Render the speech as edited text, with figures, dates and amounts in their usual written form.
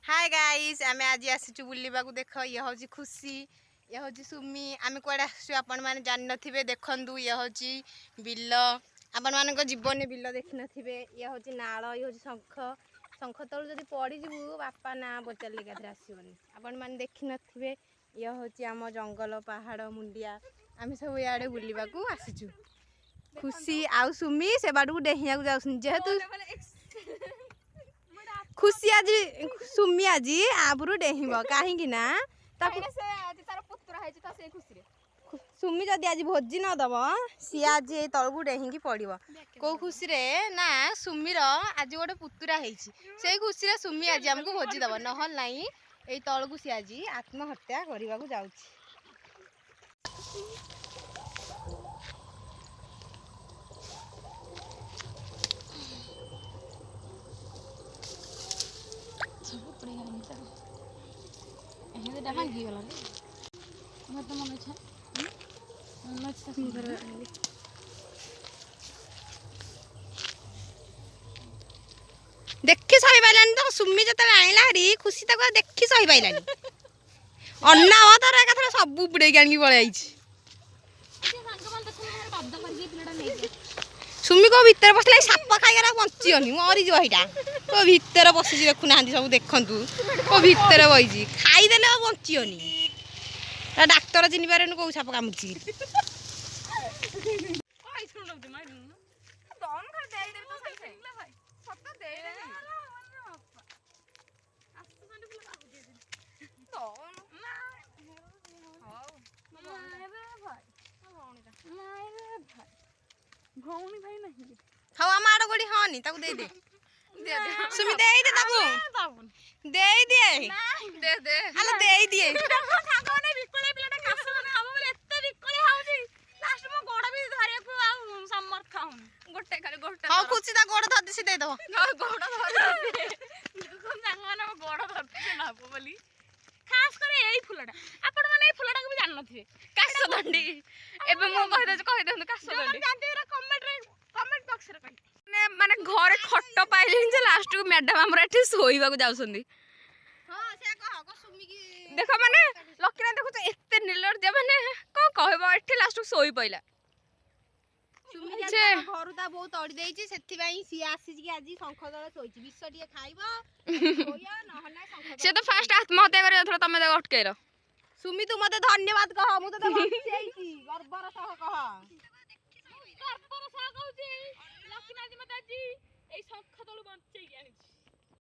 hi guys आमे आज आसीचु बुल्लिबा को देख ये होची खुशी ये होची सुमी आमे कोडे आसु आपण माने जान नथिबे देखंदु ये होची बिल आपण माने को जीवन ने बिल देखि नथिबे ये होची नाळ ये होची शंख शंख तळ जदी पड़ी जिवु बापा ना बचल गाथरा आसीबनी आपण माने देखि नथिबे ये होची आम जंगल पहाड़ मुंडिया आमे सब याडे बुल्लिबा को आसीचु खुशी आउ सुमी से बाडू डेहिया को जाउसन जेहेतु खुशी आज सुमी आज आबरू डेहिब कहीं ना सुमी जदि आज भोजी न दब सी आज तलू डेहिकी पड़ो कौ खुशी रे ना सुमीर आज गोटे पुतुरा से खुशी रे सुमी आज आमको भोजी दब नहल नाई ये तलू सी आज आत्महत्या करने को जाऊँ भांगी गला मत मन इच्छा देखी सही पाइलानी तो सुमी जत आइला हरी खुशी तक देखी सही पाइलानी अन्ना तर एकाथर सब बुड़े आनिकी पलि सुमी को भितर पसला साप खाइगर बंचीनी मरीज यहाँ को भितर बसी देखुना सब देखु को भितर बही खाईदे बंचीनी डाक्तर चिन्ह पारे कौ साप कामुची भौणी भाई नहीं खाओ आम आड़ गोड़ी हाँ ताको दे दे सुमी दे दे ताको दे दे दे दे अरे दे दिए सागो ने बिकळे पिलाटा कास माने हम बोले एत्ते बिकळे हाउजी लास्ट मो गोड़ भी धरे को आ समर्थ खाउन गोटे खाली गोटे हां खुशी ता गोड़ धर से दे दो गोड़ धर कोन सांग माने गोड़ धरते ना बोली खास करे एई फुलटा आपण माने एई फुलटा को भी जान नथिबे कास दंडी एबे मो कहि दे कास दंडी जानते रे कमेंट बॉक्स रे कहि माने घरे खट्ट पाइलिन जे लास्ट को मैडम हमर एठी सोईबा को जाउसंदी हां से कह को सुमी की देखो माने लकीना देखो तो एते निलर जे माने को कहबो एठी लास्ट को सोई पइला सुमी जे घर ता बहुत तड़ी देइची सेति भाई सी आसी कि आज शंख दल सोइची विष टिए खाइबो होया न हना शंख से तो फास्ट आत्महत्या करे अथरा तमे देख अटकेर सुमी तू मते धन्यवाद कह मु तो बचैची गर्वर सह कह गर्वर सह कहूची लकीना जी मते जी ए शंख दल बंचै आनिछ